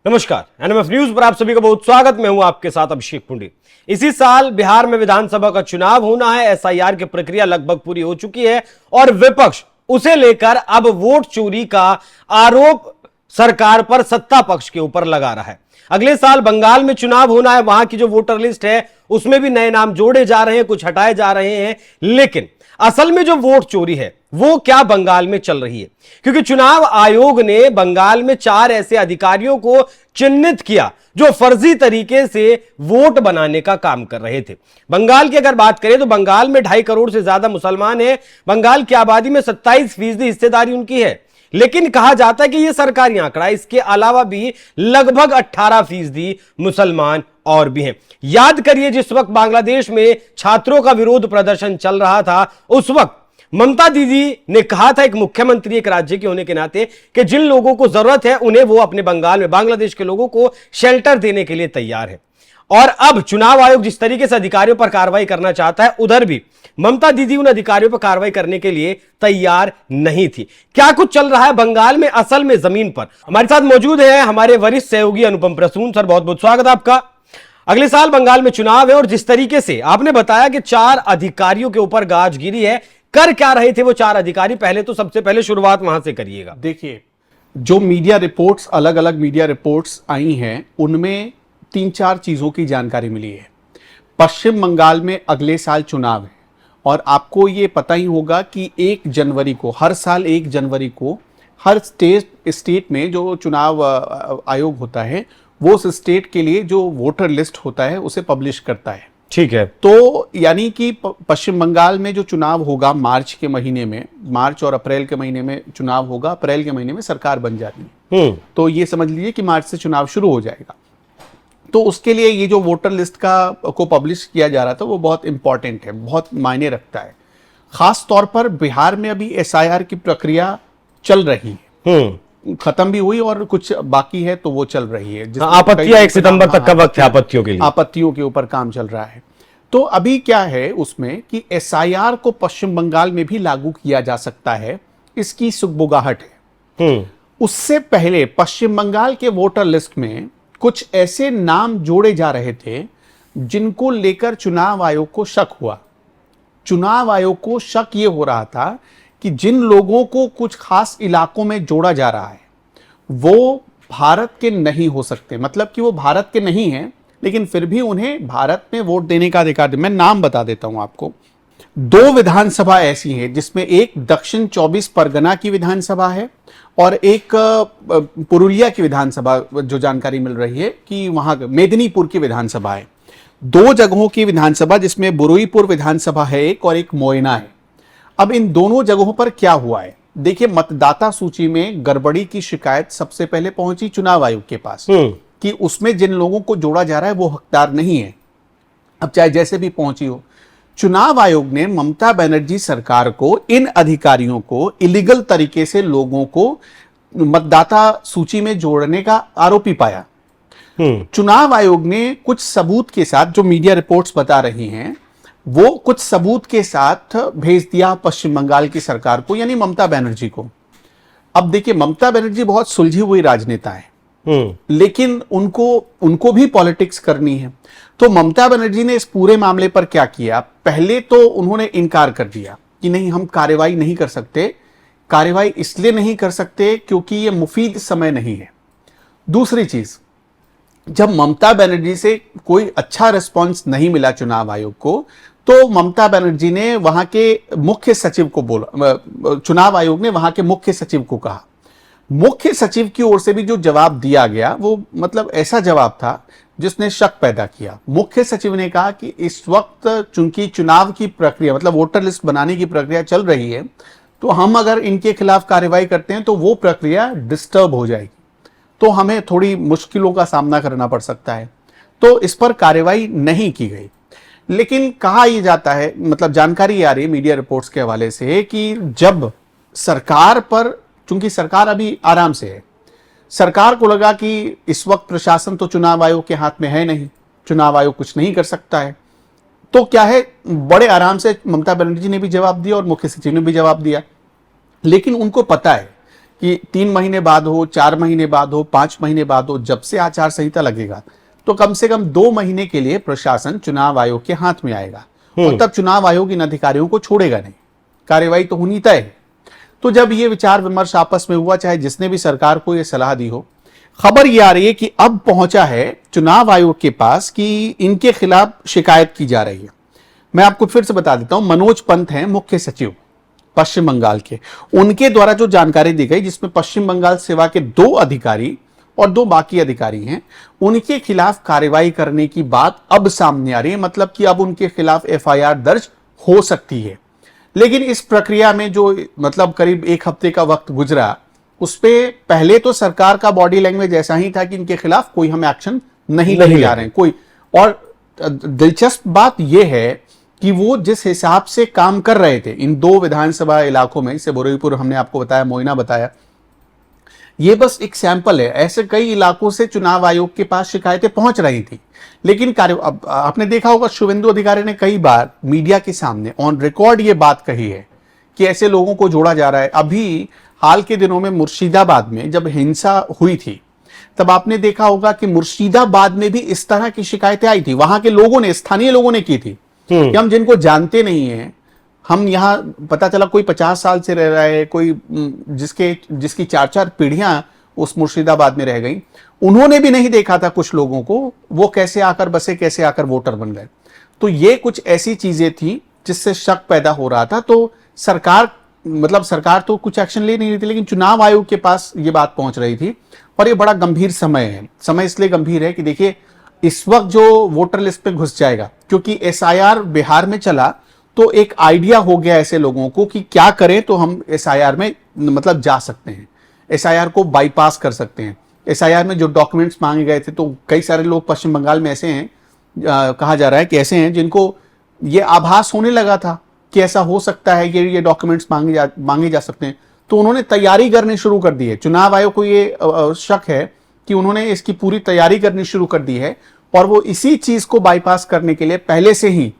नमस्कार, NMF news पर आप सभी का बहुत स्वागत। मैं हूं आपके साथ अभिषेक पुंडी। इसी साल बिहार में विधानसभा का चुनाव होना है। एसआईआर की प्रक्रिया लगभग पूरी हो चुकी है और विपक्ष उसे लेकर अब वोट चोरी का आरोप सरकार पर सत्ता पक्ष के ऊपर लगा रहा है। अगले साल बंगाल में चुनाव होना है, वहां की जो वोटर लिस्ट है उसमें भी नए नाम जोड़े जा रहे हैं, कुछ हटाए जा रहे हैं। लेकिन असल में जो वोट चोरी है वो क्या बंगाल में चल रही है? क्योंकि चुनाव आयोग ने बंगाल में 4 ऐसे अधिकारियों को चिन्हित किया जो फर्जी तरीके से वोट बनाने का काम कर रहे थे। बंगाल की अगर बात करें तो बंगाल में 2.5 करोड़ से ज्यादा मुसलमान हैं। बंगाल की आबादी में 27% हिस्सेदारी उनकी है। लेकिन कहा जाता है कि यह सरकारी आंकड़ा, इसके अलावा भी लगभग 18% मुसलमान और भी हैं। याद करिए, जिस वक्त बांग्लादेश में छात्रों का विरोध प्रदर्शन चल रहा था, उस वक्त ममता दीदी ने कहा था, एक मुख्यमंत्री एक राज्य के होने के नाते, कि जिन लोगों को जरूरत है उन्हें वो अपने बंगाल में बांग्लादेश के लोगों को शेल्टर देने के लिए तैयार है। और अब चुनाव आयोग जिस तरीके से अधिकारियों पर कार्रवाई करना चाहता है, उधर भी ममता दीदी उन अधिकारियों पर कार्रवाई करने के लिए तैयार नहीं थी। क्या कुछ चल रहा है बंगाल में असल में जमीन पर? हमारे साथ मौजूद है हमारे वरिष्ठ सहयोगी अनुपम प्रसून। सर, बहुत बहुत स्वागत आपका। अगले साल बंगाल में चुनाव है और जिस तरीके से आपने बताया कि 4 अधिकारियों के ऊपर गाज गिरी है, कर क्या रहे थे वो 4 अधिकारी? पहले तो सबसे पहले शुरुआत वहां से करिएगा। देखिए, जो मीडिया रिपोर्ट्स, अलग अलग मीडिया रिपोर्ट्स आई हैं, उनमें 3-4 चीजों की जानकारी मिली है। पश्चिम बंगाल में अगले साल चुनाव है और आपको ये पता ही होगा कि 1 जनवरी को, हर साल 1 जनवरी को हर स्टेट में जो चुनाव आयोग होता है वो उस स्टेट के लिए जो वोटर लिस्ट होता है उसे पब्लिश करता है। ठीक है। तो यानी कि पश्चिम बंगाल में जो चुनाव होगा मार्च के महीने में, मार्च और अप्रैल के महीने में चुनाव होगा, अप्रैल के महीने में सरकार बन जाती है। तो ये समझ लीजिए कि मार्च से चुनाव शुरू हो जाएगा। तो उसके लिए ये जो वोटर लिस्ट को पब्लिश किया जा रहा था वो बहुत इंपॉर्टेंट है, बहुत मायने रखता है। खास तौर पर बिहार में अभी एसआईआर की प्रक्रिया चल रही है, खत्म भी हुई और कुछ बाकी है, तो वो चल रही है। आपत्तियां 1 सितंबर तक का वक्त है आपत्तियों के लिए, आपत्तियों के ऊपर काम चल रहा है। तो अभी क्या है उसमें कि एसआईआर को पश्चिम बंगाल में भी लागू किया जा सकता है, इसकी सुगबुगाहट है। उससे पहले पश्चिम बंगाल के वोटर लिस्ट में कुछ ऐसे नाम जोड़े जा रहे थे जिनको लेकर चुनाव आयोग को शक हुआ। चुनाव आयोग को शक यह हो रहा था कि जिन लोगों को कुछ खास इलाकों में जोड़ा जा रहा है वो भारत के नहीं हो सकते, मतलब कि वो भारत के नहीं हैं लेकिन फिर भी उन्हें भारत में वोट देने का अधिकार है। मैं नाम बता देता हूं आपको। 2 विधानसभा ऐसी हैं जिसमें एक दक्षिण 24 परगना की विधानसभा है और एक पुरुलिया की विधानसभा, जो जानकारी मिल रही है कि वहां मेदिनीपुर की विधानसभा है। 2 जगहों की विधानसभा, जिसमें बुरुईपुर विधानसभा है एक और एक मोयना है। अब इन दोनों जगहों पर क्या हुआ है? देखिए, मतदाता सूची में गड़बड़ी की शिकायत सबसे पहले पहुंची चुनाव आयोग के पास कि उसमें जिन लोगों को जोड़ा जा रहा है वो हकदार नहीं है। अब चाहे जैसे भी पहुंची हो, चुनाव आयोग ने ममता बनर्जी सरकार को, इन अधिकारियों को इलीगल तरीके से लोगों को मतदाता सूची में जोड़ने का आरोपी पाया। चुनाव आयोग ने कुछ सबूत के साथ, जो मीडिया रिपोर्ट्स बता रही हैं, वो कुछ सबूत के साथ भेज दिया पश्चिम बंगाल की सरकार को, यानी ममता बनर्जी को। अब देखिए, ममता बनर्जी बहुत सुलझी हुई राजनेता है, लेकिन उनको भी पॉलिटिक्स करनी है। तो ममता बनर्जी ने इस पूरे मामले पर क्या किया? पहले तो उन्होंने इनकार कर दिया कि नहीं, हम कार्रवाई नहीं कर सकते। कार्रवाई इसलिए नहीं कर सकते क्योंकि ये मुफीद समय नहीं है। दूसरी चीज, जब ममता बनर्जी से कोई अच्छा रिस्पॉन्स नहीं मिला चुनाव आयोग को, तो ममता बनर्जी ने वहां के मुख्य सचिव को बोला, चुनाव आयोग ने वहां के मुख्य सचिव को कहा। मुख्य सचिव की ओर से भी जो जवाब दिया गया वो मतलब ऐसा जवाब था जिसने शक पैदा किया। मुख्य सचिव ने कहा कि इस वक्त चूंकि चुनाव की प्रक्रिया, मतलब वोटर लिस्ट बनाने की प्रक्रिया चल रही है, तो हम अगर इनके खिलाफ कार्रवाई करते हैं तो वो प्रक्रिया डिस्टर्ब हो जाएगी, तो हमें थोड़ी मुश्किलों का सामना करना पड़ सकता है। तो इस पर कार्रवाई नहीं की गई। लेकिन कहा यह जाता है, मतलब जानकारी आ रही है मीडिया रिपोर्ट्स के हवाले से, कि जब सरकार पर, चूंकि सरकार अभी आराम से है, सरकार को लगा कि इस वक्त प्रशासन तो चुनाव आयोग के हाथ में है नहीं, चुनाव आयोग कुछ नहीं कर सकता है, तो क्या है, बड़े आराम से ममता बनर्जी ने भी जवाब दिया और मुख्य सचिव ने भी जवाब दिया। लेकिन उनको पता है कि 3 महीने बाद हो, 4 महीने बाद हो, 5 महीने बाद हो, जब से आचार संहिता लगेगा तो कम से कम 2 महीने के लिए प्रशासन चुनाव आयोग के हाथ में आएगा और तब चुनाव आयोग इन अधिकारियों को छोड़ेगा नहीं, कार्यवाही तो होनी तय है। तो जब ये विचार विमर्श आपस में हुआ, चाहे जिसने भी सरकार को ये सलाह दी हो, खबर ये आ रही है कि अब पहुंचा है चुनाव आयोग के पास कि इनके खिलाफ शिकायत की जा रही है। मैं आपको फिर से बता देता हूं, मनोज पंत हैं मुख्य सचिव पश्चिम बंगाल के, उनके द्वारा जो जानकारी दी गई, जिसमें पश्चिम बंगाल सेवा के 2 अधिकारी और 2 बाकी अधिकारी हैं, उनके खिलाफ कार्रवाई करने की बात अब सामने आ रही है। मतलब कि अब उनके खिलाफ एफआईआर दर्ज हो सकती है। लेकिन इस प्रक्रिया में जो मतलब करीब 1 हफ्ते का वक्त गुजरा, उस पे पहले तो सरकार का बॉडी लैंग्वेज ऐसा ही था कि इनके खिलाफ कोई हम एक्शन नहीं ले जा रहे हैं कोई। और दिलचस्प बात यह है कि वो जिस हिसाब से काम कर रहे थे इन 2 विधानसभा इलाकों में, से बोरीपुर हमने आपको बताया, मोइना बताया, ये बस एक सैंपल है। ऐसे कई इलाकों से चुनाव आयोग के पास शिकायतें पहुंच रही थी, लेकिन अब आपने देखा होगा शुभेंदु अधिकारी ने कई बार मीडिया के सामने ऑन रिकॉर्ड ये बात कही है कि ऐसे लोगों को जोड़ा जा रहा है। अभी हाल के दिनों में मुर्शिदाबाद में जब हिंसा हुई थी, तब आपने देखा होगा कि मुर्शिदाबाद में भी इस तरह की शिकायतें आई थी। वहां के लोगों ने, स्थानीय लोगों ने की थी कि हम जिनको जानते नहीं है, हम यहाँ पता चला कोई 50 साल से रह रहा है, कोई जिसकी 4-4 पीढ़ियां उस मुर्शिदाबाद में रह गई, उन्होंने भी नहीं देखा था कुछ लोगों को, वो कैसे आकर बसे, कैसे आकर वोटर बन गए। तो ये कुछ ऐसी चीजें थी जिससे शक पैदा हो रहा था। तो सरकार तो कुछ एक्शन ले नहीं रही थी, लेकिन चुनाव आयोग के पास ये बात पहुंच रही थी। और ये बड़ा गंभीर समय है। समय इसलिए गंभीर है कि देखिए, इस वक्त जो वोटर लिस्ट पे घुस जाएगा, क्योंकि एसआईआर बिहार में चला, तो एक आइडिया हो गया ऐसे लोगों को कि क्या करें तो हम एसआईआर में मतलब जा सकते हैं, एसआईआर को बाईपास कर सकते हैं। एसआईआर में जो डॉक्यूमेंट्स मांगे गए थे, तो कई सारे लोग पश्चिम बंगाल में ऐसे हैं, कहा जा रहा है कि ऐसे हैं जिनको ये आभास होने लगा था कि ऐसा हो सकता है कि ये डॉक्यूमेंट्स मांगे जा सकते हैं। तो उन्होंने तैयारी करनी शुरू कर दी है। चुनाव आयोग को ये शक है कि उन्होंने इसकी पूरी तैयारी करनी शुरू कर दी है और वो इसी चीज को बाईपास करने के लिए पहले से ही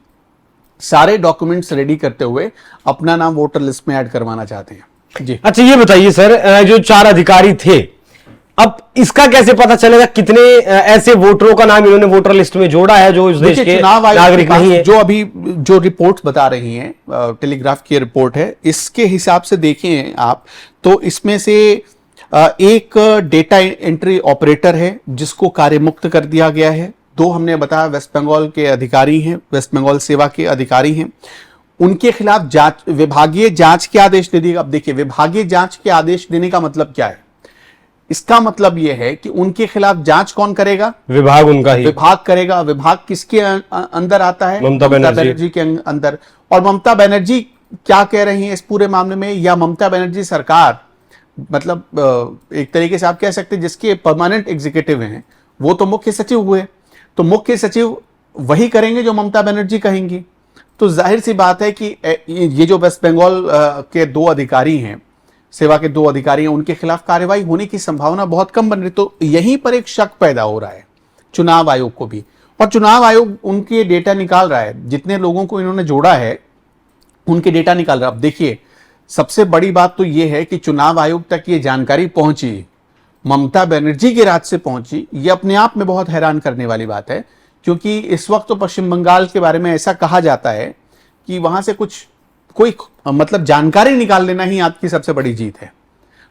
सारे डॉक्यूमेंट्स रेडी करते हुए अपना नाम वोटर लिस्ट में ऐड करवाना चाहते हैं। जी अच्छा, ये बताइए सर, जो 4 अधिकारी थे, अब इसका कैसे पता चलेगा कितने ऐसे वोटरों का नाम इन्होंने वोटर लिस्ट में जोड़ा है जो इस देश के नागरिक नहीं है? जो अभी जो रिपोर्ट्स बता रही हैं, टेलीग्राफ की रिपोर्ट है, इसके हिसाब से देखें आप, तो इसमें से एक डेटा एंट्री ऑपरेटर है जिसको कार्य मुक्त कर दिया गया है। 2 हमने बताया वेस्ट बंगाल के अधिकारी हैं, वेस्ट बंगाल सेवा के अधिकारी हैं। उनके खिलाफ जांच, विभागीय जांच के आदेश दे दिए। अब देखिए, विभागीय जांच के आदेश देने का मतलब क्या है? इसका मतलब यह है कि उनके खिलाफ जांच कौन करेगा? विभाग उनका ही, विभाग करेगा। विभाग किसके अंदर आता है? ममता बनर्जी के अंदर। और ममता बनर्जी क्या कह रही हैं इस पूरे मामले में, या ममता बनर्जी सरकार, मतलब एक तरीके से आप कह सकते हैं जिसके परमानेंट एग्जीक्यूटिव हैं, वो तो मुख्य सचिव हुए, तो मुख्य सचिव वही करेंगे जो ममता बनर्जी कहेंगी। तो जाहिर सी बात है कि ये जो वेस्ट बंगाल के 2 अधिकारी हैं, सेवा के 2 अधिकारी हैं, उनके खिलाफ कार्रवाई होने की संभावना बहुत कम बन रही। तो यहीं पर एक शक पैदा हो रहा है चुनाव आयोग को भी, और चुनाव आयोग उनके डेटा निकाल रहा है, जितने लोगों को इन्होंने जोड़ा है उनके डेटा निकाल रहा है। अब देखिए, सबसे बड़ी बात तो यह है कि चुनाव आयोग तक ये जानकारी पहुंची, ममता बनर्जी के राज से पहुंची। ये अपने आप में बहुत हैरान करने वाली बात है, क्योंकि इस वक्त तो पश्चिम बंगाल के बारे में ऐसा कहा जाता है कि वहां से कोई मतलब जानकारी निकाल लेना ही आपकी सबसे बड़ी जीत है।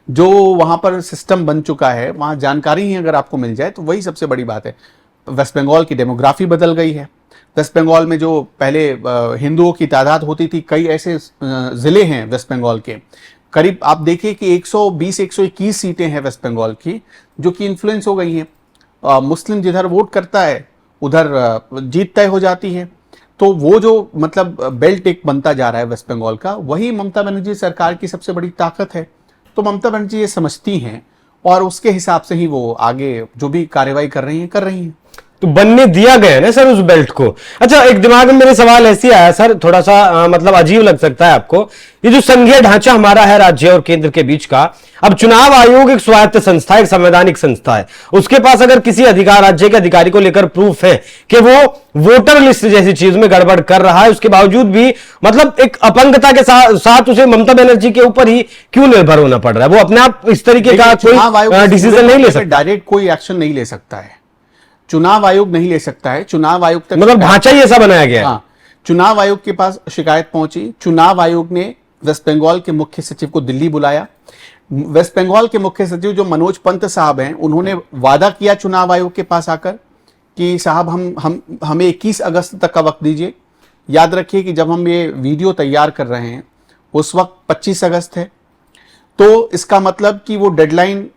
जो वहां पर सिस्टम बन चुका है, वहां जानकारी ही अगर आपको मिल जाए तो वही सबसे बड़ी बात है। वेस्ट बंगाल की डेमोग्राफी बदल गई है। वेस्ट बंगाल में जो पहले हिंदुओं की तादाद होती थी, कई ऐसे जिले हैं वेस्ट बंगाल के, करीब आप देखिए कि 120-121 सीटें हैं वेस्ट बंगाल की, जो कि इन्फ्लुएंस हो गई हैं। मुस्लिम जिधर वोट करता है उधर जीत तय हो जाती है। तो वो जो मतलब बेल्ट एक बनता जा रहा है वेस्ट बंगाल का, वही ममता बनर्जी सरकार की सबसे बड़ी ताकत है। तो ममता बनर्जी ये समझती हैं और उसके हिसाब से ही वो आगे जो भी कार्रवाई कर रही हैं। तो बनने दिया गया है ना सर उस बेल्ट को। अच्छा, एक दिमाग में मेरे सवाल ऐसे आया सर, थोड़ा सा मतलब अजीब लग सकता है आपको, ये जो संघीय ढांचा हमारा है राज्य और केंद्र के बीच का, अब चुनाव आयोग एक स्वायत्त संस्था, एक संवैधानिक संस्था है, उसके पास अगर किसी राज्य के अधिकारी को लेकर प्रूफ है कि वो वोटर लिस्ट जैसी चीज में गड़बड़ कर रहा है, उसके बावजूद भी मतलब एक अपंगता के साथ उसे ममता बनर्जी के ऊपर ही क्यों निर्भर होना पड़ रहा है? वो अपने आप इस तरीके का कोई डिसीजन नहीं ले सकता, डायरेक्ट कोई एक्शन नहीं ले सकता है, चुनाव आयोग नहीं ले सकता है। चुनाव आयोग तक मतलब ढांचा ही ऐसा बनाया गया है। हाँ, चुनाव आयोग के पास शिकायत पहुंची, चुनाव आयोग ने वेस्ट बंगाल के मुख्य सचिव को दिल्ली बुलाया। वेस्ट बंगाल के मुख्य सचिव जो मनोज पंत साहब हैं, उन्होंने वादा किया चुनाव आयोग के पास आकर कि साहब हमें 21 अगस्त तक का वक्त दीजिए। याद रखिए कि जब हम ये वीडियो तैयार कर रहे हैं उस वक्त 25 अगस्त है, तो इसका मतलब कि वो डेडलाइन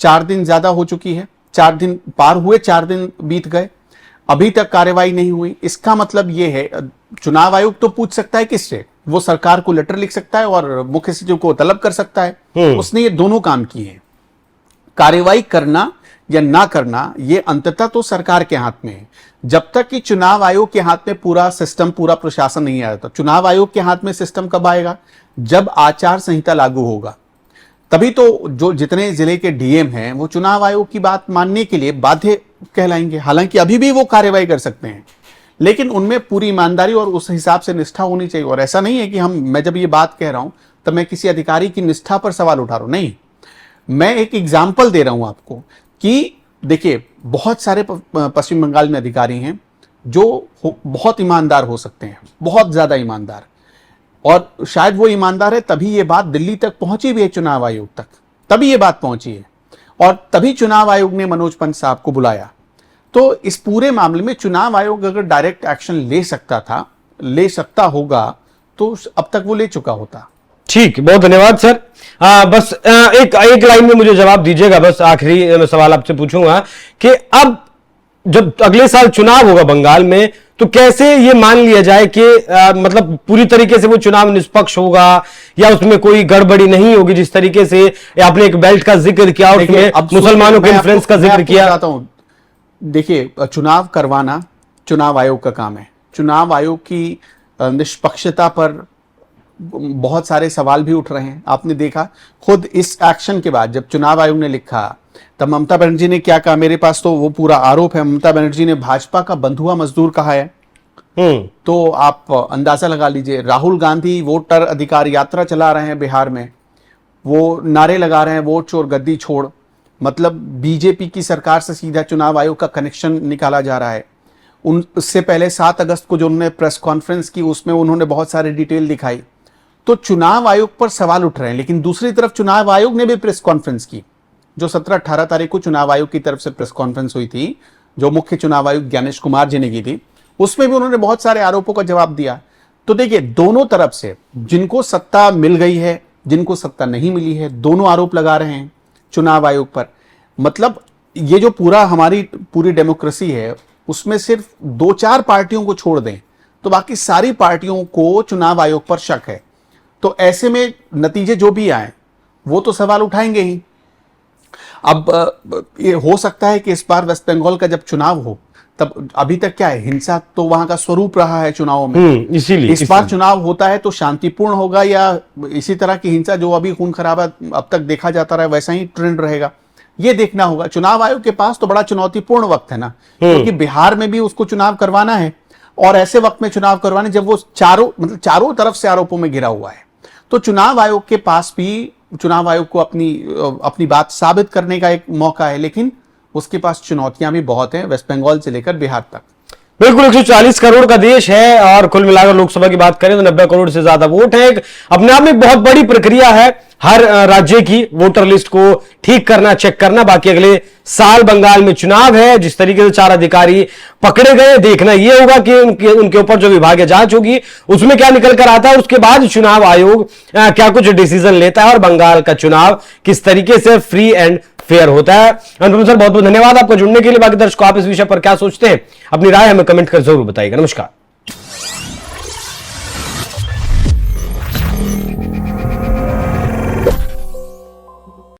4 दिन ज्यादा हो चुकी है, 4 दिन पार हुए, 4 दिन बीत गए, अभी तक कार्रवाई नहीं हुई। इसका मतलब ये है, चुनाव आयोग तो पूछ सकता है किससे, वो सरकार को लेटर लिख सकता है और मुख्य सचिव को तलब कर सकता है। उसने ये दोनों काम किए हैं। कार्रवाई करना या ना करना ये अंततः तो सरकार के हाथ में है। जब तक कि चुनाव आयोग के हाथ में पूरा सिस्टम, पूरा प्रशासन नहीं आया, तो चुनाव आयोग के हाथ में सिस्टम कब आएगा? जब आचार संहिता लागू होगा, तभी तो जो जितने जिले के डीएम हैं वो चुनाव आयोग की बात मानने के लिए बाध्य कहलाएंगे। हालांकि अभी भी वो कार्रवाई कर सकते हैं, लेकिन उनमें पूरी ईमानदारी और उस हिसाब से निष्ठा होनी चाहिए। और ऐसा नहीं है कि मैं जब ये बात कह रहा हूं तब मैं किसी अधिकारी की निष्ठा पर सवाल उठा रहा हूं, नहीं, मैं एक एग्जाम्पल दे रहा हूं आपको कि देखिए बहुत सारे पश्चिम बंगाल में अधिकारी हैं जो बहुत ईमानदार हो सकते हैं, बहुत ज्यादा ईमानदार, और शायद वो ईमानदार है तभी ये बात दिल्ली तक पहुंची भी है, चुनाव आयोग तक, तभी ये बात पहुंची है और तभी चुनाव आयोग ने मनोज पंत साहब को बुलाया। तो इस पूरे मामले में चुनाव आयोग अगर डायरेक्ट एक्शन ले सकता होगा तो अब तक वो ले चुका होता। ठीक, बहुत धन्यवाद सर। बस एक लाइन में मुझे जवाब दीजिएगा, बस आखिरी सवाल आपसे पूछूंगा कि अब जब अगले साल चुनाव होगा बंगाल में, तो कैसे ये मान लिया जाए कि मतलब पूरी तरीके से वो चुनाव निष्पक्ष होगा या उसमें कोई गड़बड़ी नहीं होगी? जिस तरीके से आपने एक बेल्ट का जिक्र किया और उसमें मुसलमानों के इन्फ्लुएंस का जिक्र किया। देखिए, चुनाव करवाना चुनाव आयोग का काम है। चुनाव आयोग की निष्पक्षता पर बहुत सारे सवाल भी उठ रहे हैं। आपने देखा खुद इस एक्शन के बाद जब चुनाव आयोग ने लिखा तब ममता बनर्जी ने क्या कहा, मेरे पास तो वो पूरा आरोप है, ममता बनर्जी ने भाजपा का बंधुआ मजदूर कहा है। तो आप अंदाजा लगा लीजिए, राहुल गांधी वोटर अधिकार यात्रा चला रहे हैं बिहार में, वो नारे लगा रहे हैं वोट चोर गद्दी छोड़, मतलब बीजेपी की सरकार से सीधा चुनाव आयोग का कनेक्शन निकाला जा रहा है। उससे पहले 7 अगस्त को जो उन्होंने प्रेस कॉन्फ्रेंस की उसमें उन्होंने बहुत सारे डिटेल दिखाई। तो चुनाव आयोग पर सवाल उठ रहे हैं, लेकिन दूसरी तरफ चुनाव आयोग ने भी प्रेस कॉन्फ्रेंस की, जो 17-18 तारीख को चुनाव आयोग की तरफ से प्रेस कॉन्फ्रेंस हुई थी, जो मुख्य चुनाव आयुक्त ज्ञानेश कुमार जी ने की थी, उसमें भी उन्होंने बहुत सारे आरोपों का जवाब दिया। तो देखिए, दोनों तरफ से जिनको सत्ता मिल गई है, जिनको सत्ता नहीं मिली है, दोनों आरोप लगा रहे हैं चुनाव आयोग पर। मतलब ये जो हमारी पूरी डेमोक्रेसी है उसमें सिर्फ 2-4 पार्टियों को छोड़ दें तो बाकी सारी पार्टियों को चुनाव आयोग पर शक है। तो ऐसे में नतीजे जो भी आए वो तो सवाल उठाएंगे ही। अब ये हो सकता है कि इस बार वेस्ट बंगाल का जब चुनाव हो तब अभी तक क्या है, हिंसा तो वहां का स्वरूप रहा है चुनावों में, इसीलिए इस बार चुनाव होता है तो शांतिपूर्ण होगा या इसी तरह की हिंसा जो अभी खून खराबा अब तक देखा जाता रहा वैसा ही ट्रेंड रहेगा, ये देखना होगा। चुनाव आयोग के पास तो बड़ा चुनौतीपूर्ण वक्त है ना, क्योंकि बिहार में भी उसको चुनाव करवाना है और ऐसे वक्त में चुनाव करवाने जब वो चारों तरफ से आरोपों में घिरा हुआ है। तो चुनाव आयोग के पास भी, चुनाव आयोग को अपनी बात साबित करने का एक मौका है, लेकिन उसके पास चुनौतियां भी बहुत हैं, वेस्ट बंगाल से लेकर बिहार तक। बिल्कुल, 140 करोड़ का देश है और कुल मिलाकर लोकसभा की बात करें तो 90 करोड़ से ज्यादा वोट है। अपने आप में बहुत बड़ी प्रक्रिया है हर राज्य की वोटर लिस्ट को ठीक करना, चेक करना। बाकी अगले साल बंगाल में चुनाव है, जिस तरीके से 4 अधिकारी पकड़े गए, देखना यह होगा कि उनके ऊपर जो विभागीय जांच होगी उसमें क्या निकल कर आता है। उसके बाद चुनाव आयोग क्या कुछ डिसीजन लेता है और बंगाल का चुनाव किस तरीके से फ्री एंड फेयर होता है। अनुपम सर, बहुत बहुत धन्यवाद आपका जुड़ने के लिए। बाकी दर्शकों, आप इस विषय पर क्या सोचते हैं, अपनी राय हमें कमेंट कर जरूर बताइएगा। नमस्कार।